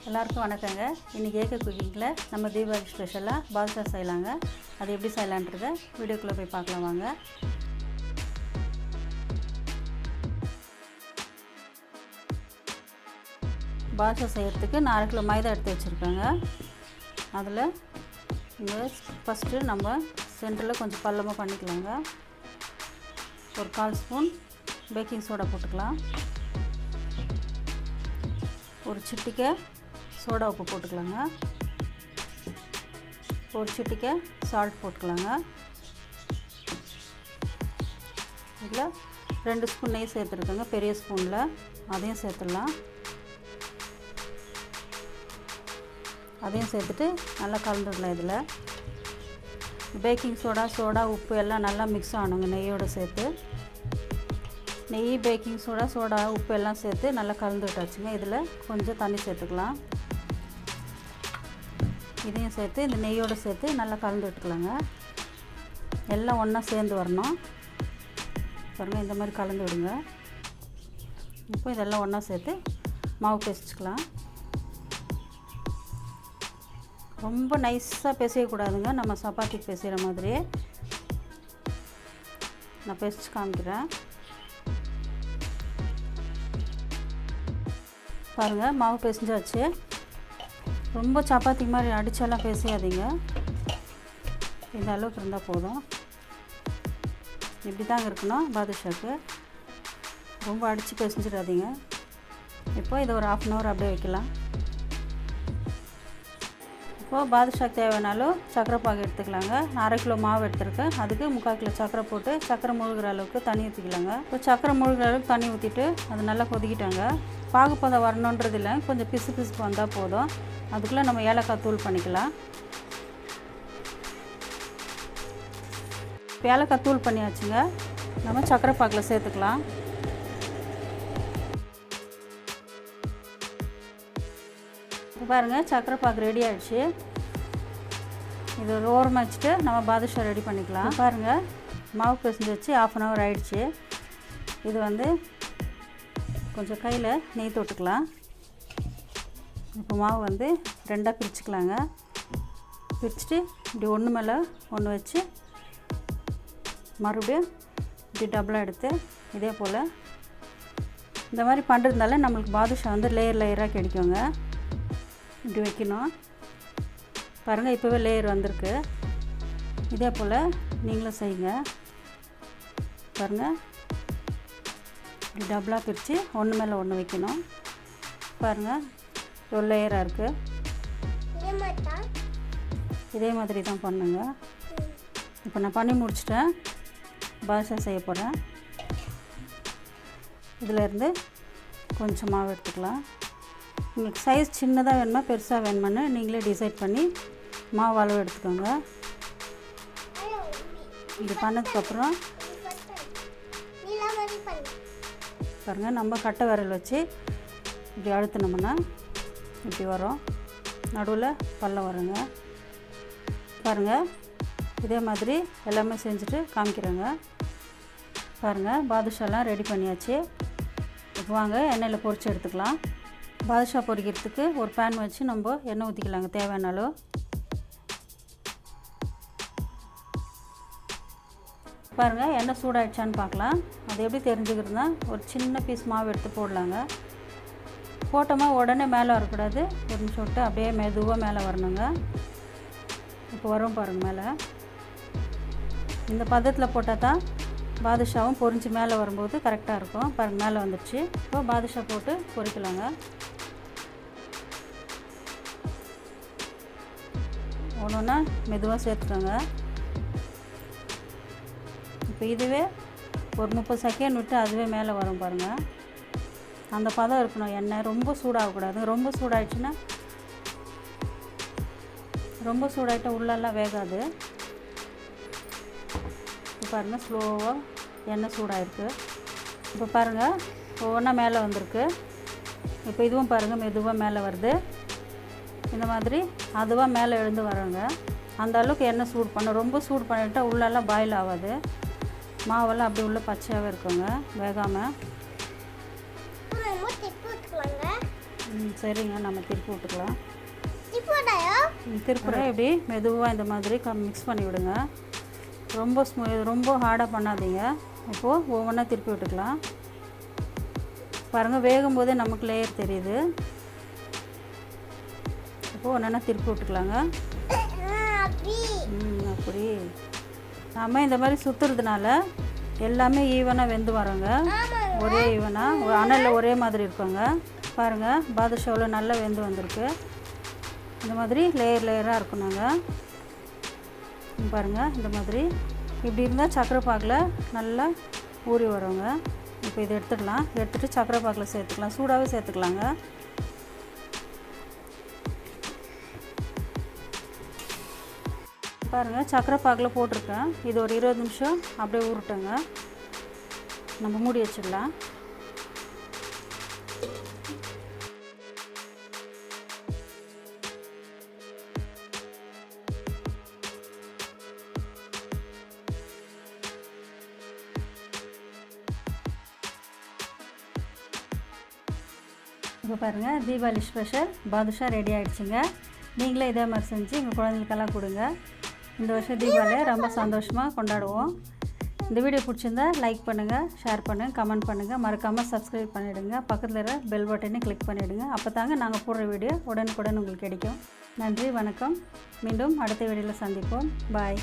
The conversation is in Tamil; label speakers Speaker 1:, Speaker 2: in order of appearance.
Speaker 1: எல்லாருக்கும் வணக்கங்க. இன்றைக்கி ஏக குக்கிங்கில் நம்ம தீபாவளி ஸ்பெஷலாக பாதுஷா செய்யலாங்க. அது எப்படி செய்யலான்றதை வீடியோக்குள்ளே போய் பார்க்கலாம் வாங்க. பாதுஷா செய்கிறதுக்கு நான் 1/2 கிலோ மைதா எடுத்து வச்சுருக்கேங்க. அதில் இங்கே ஃபஸ்ட்டு நம்ம சென்டரில் கொஞ்சம் பள்ளமாக பண்ணிக்கலாங்க. ஒரு 1/4 ஸ்பூன் பேக்கிங் சோடா போட்டுக்கலாம். ஒரு சிட்டிக்கை சோடா உப்பு போட்டுக்கலாங்க. ஒரு சிட்டிக்கை சால்ட் போட்டுக்கலாங்க. இதில் 2 ஸ்பூன் நெய் சேர்த்துருக்கேங்க, பெரிய ஸ்பூனில். அதையும் சேர்த்துடலாம். அதையும் சேர்த்துட்டு நல்லா கலந்துடலாம். இதில் பேக்கிங் சோடா உப்பு எல்லாம் நல்லா மிக்ஸ் ஆகணுங்க நெய்யோடு சேர்த்து. நெய், பேக்கிங் சோடா உப்பு எல்லாம் சேர்த்து நல்லா கலந்து விட்டாச்சுங்க. இதில் கொஞ்சம் தண்ணி சேர்த்துக்கலாம். இதையும் சேர்த்து இந்த நெய்யோடு சேர்த்து நல்லா கலந்து விட்டுக்கலாங்க. எல்லாம் ஒன்றா சேர்ந்து வரணும் பாருங்கள். இந்த மாதிரி கலந்து விடுங்க. இப்போ இதெல்லாம் ஒன்றா சேர்த்து மாவு பிசைச்சிக்கலாம். ரொம்ப நைஸாக பிசையக்கூடாதுங்க, நம்ம சப்பாத்திக்கு பிசைகிற மாதிரியே. நான் பிசைச்சு காமிக்கிறேன் பாருங்கள். மாவு பிசைஞ்சாச்சு. ரொம்ப சப்பாத்தி மாதிரி அடித்தெல்லாம் பிசையாதீங்க. இந்த அளவுக்கு இருந்தால் போதும். இப்படி தாங்க இருக்கணும் பாதுஷாக்கு. ரொம்ப அடித்து பிசைஞ்சிடாதீங்க. இப்போ இதை ஒரு 1/2 hour அப்படியே வைக்கலாம். இப்போது பாதுஷாக்கு தேவையானாலும் சர்க்கரை பாகு எடுத்துக்கலாங்க. நான் 1/2 கிலோ மாவு எடுத்துருக்கேன். அதுக்கு 3/4 கிலோ சர்க்கரை போட்டு சர்க்கரை முழுகிற அளவுக்கு தண்ணி ஊற்றிக்கலாங்க. இப்போ சர்க்கரை முழுகிற அளவுக்கு தண்ணி ஊற்றிட்டு அது நல்லா கொதிக்கிட்டாங்க. பாகுப்பதம் வரணுன்றது இல்லை, கொஞ்சம் பிசுக்கு வந்தால் போதும். அதுக்குள்ளே நம்ம ஏலக்காய் தூள் பண்ணிக்கலாம். இப்போ ஏலக்காய் தூள் பண்ணியாச்சுங்க. நம்ம சர்க்கரை பாகில் சேர்த்துக்கலாம். இப்போ பாருங்கள், சர்க்கரை பாகு ரெடி ஆகிடுச்சு. இது ஒரு ஓரமாக வச்சுட்டு நம்ம பாதுஷா ரெடி பண்ணிக்கலாம். பாருங்கள், மாவு பிசைஞ்சு வச்சு 1/2 hour ஆகிடுச்சு. இது கொஞ்சம் கையில் நெய் தொட்டுக்கலாம். இப்போ மாவு 2ஆக பிரிச்சுக்கலாங்க. பிரிச்சுட்டு இப்படி ஒன்று மேலே ஒன்று வச்சு மறுபடியும் இப்படி டபுளாக எடுத்து இதே போல் இந்த மாதிரி பண்ணுறதுனால நம்மளுக்கு பாதுஷா லேயராக கிடைக்குங்க. இப்படி வைக்கணும் பாருங்கள். இப்போவே லேயர் வந்திருக்கு. இதே போல் நீங்களும் செய்யுங்க பாருங்கள். இப்படி டபுளாக பிரித்து ஒன்று மேலே ஒன்று வைக்கணும் பாருங்கள். ஒரு லேயராக இருக்குது. இதே மாதிரி தான் பண்ணுங்க. இப்போ நான் பண்ணி முடிச்சிட்டேன். பாதுஷா செய்ய போகிறேன். இதிலேருந்து கொஞ்சம் மாவு எடுத்துக்கலாம். உங்களுக்கு சைஸ் சின்னதாக வேணுமா பெருசாக வேணுமான்னு நீங்களே டிசைட் பண்ணி மாவு அளவு எடுத்துக்கோங்க. இது பண்ணதுக்கப்புறம் பாருங்கள், நம்ம கட்டை விரல் வச்சு இப்படி அழுத்தினோம்னா இப்படி வரும். நடுவில் பள்ளம் வருங்க பாருங்கள். இதே மாதிரி எல்லாமே செஞ்சுட்டு காமிக்கிறேங்க பாருங்கள். பாதுஷாலாம் ரெடி பண்ணியாச்சு. இப்போ வாங்க எண்ணெயில் பொரித்து எடுத்துக்கலாம். பாதுஷா பொரிக்கிறதுக்கு ஒரு பேன் வச்சு நம்ம எண்ணெய் ஊற்றிக்கலாங்க தேவையான அளவு. பாருங்கள், எண்ணெய் சூடாகிடுச்சான்னு பார்க்கலாம். அது எப்படி தெரிஞ்சுக்கிறதுனா ஒரு சின்ன பீஸ் மாவு எடுத்து போடலாங்க. போட்டோமா உடனே மேலே வரக்கூடாது. ஒரு நிமிஷம் விட்டு அப்படியே மெதுவாக மேலே வரணுங்க. இப்போ வரும் பாருங்கள் மேலே. இந்த பதத்தில் போட்டால் தான் பாதுஷாவும் பொரிஞ்சு மேலே வரும்போது கரெக்டாக இருக்கும். பாருங்கள், மேலே வந்துடுச்சு. இப்போ பாதுஷா போட்டு பொரிக்கலாங்க. ஒன்றுன்னா மெதுவாக சேர்த்துக்கோங்க. இப்போ இதுவே ஒரு 30 செகண்ட் விட்டு அதுவே மேலே வரும் பாருங்கள். அந்த பதம் இருக்கணும். எண்ணெய் ரொம்ப சூடாகக்கூடாது. ரொம்ப சூடாகிட்டால் உள்ளெல்லாம் வேகாது. இப்போ பாருங்கள், ஸ்லோவாக எண்ணெய் சூடாகிருக்கு. இப்போ பாருங்கள், ஒவ்வொன்றா மேலே வந்திருக்கு. இப்போ இதுவும் பாருங்கள் மெதுவாக மேலே வருது. இந்த மாதிரி அதுவாக மேலே எழுந்து வரோங்க. அந்த அளவுக்கு எண்ணெய் சூடு பண்ணணும். ரொம்ப சூடு பண்ணிட்டால் உள்ளெல்லாம் பாயில் ஆகாது. மாவெல்லாம் அப்படி உள்ள பச்சையாகவே இருக்குங்க, வேகாமல். சரிங்க, நம்ம திருப்பி விட்டுக்கலாம். திருப்புற இப்படி மெதுவாக இந்த மாதிரி மிக்ஸ் பண்ணி விடுங்க. ரொம்ப ஹார்டாக பண்ணாதீங்க. இப்போது ஒவ்வொன்றா திருப்பி விட்டுக்கலாம். பாருங்கள், வேகும் போதே நமக்கு லேயர் தெரியுது. இப்போது ஒன்றா திருப்பி விட்டுக்கலாங்க. அப்படி நம்ம இந்த மாதிரி சுற்றுறதுனால எல்லாமே ஈவனாக வெந்து வரோங்க. ஒரே ஈவனாக அனலில் ஒரே மாதிரி இருக்குங்க. பாருங்கள், பாதுஷாவில் நல்லா வெந்து வந்திருக்கு. இந்த மாதிரி லேயராக இருக்கும். நாங்கள் பாருங்கள், இந்த மாதிரி இப்படி இருந்தால் சக்கரை பாகில் நல்லா ஊறி வருங்க. இப்போ இதை எடுத்துடலாம். எடுத்துகிட்டு சக்கரை பாகில் சேர்த்துக்கலாம். சூடாகவே சேர்த்துக்கலாங்க. பாருங்கள், சக்கரை பாகில் போட்டிருக்கேன். இது ஒரு 20 நிமிஷம் அப்படியே ஊறட்டுங்க. நம்ம மூடி வச்சிடலாம். இப்போ பாருங்கள், தீபாவளி ஸ்பெஷல் பாதுஷா ரெடி ஆகிடுச்சிங்க. நீங்களே இதே மாதிரி செஞ்சு உங்கள் குழந்தைகளுக்கெல்லாம் கொடுங்க. இந்த வருஷம் தீபாவளியை ரொம்ப சந்தோஷமாக கொண்டாடுவோம். இந்த வீடியோ பிடிச்சிருந்தா லைக் பண்ணுங்கள், ஷேர் பண்ணுங்கள், கமெண்ட் பண்ணுங்கள். மறக்காமல் சப்ஸ்கிரைப் பண்ணிவிடுங்க. பக்கத்தில் இருக்கிற பெல் பட்டனை கிளிக் பண்ணிவிடுங்க. அப்போ தாங்க நாங்கள் போடுற வீடியோ உடனுக்குடன் உங்களுக்கு கிடைக்கும். நன்றி, வணக்கம். மீண்டும் அடுத்த வீடியோவில் சந்திப்போம். பாய்.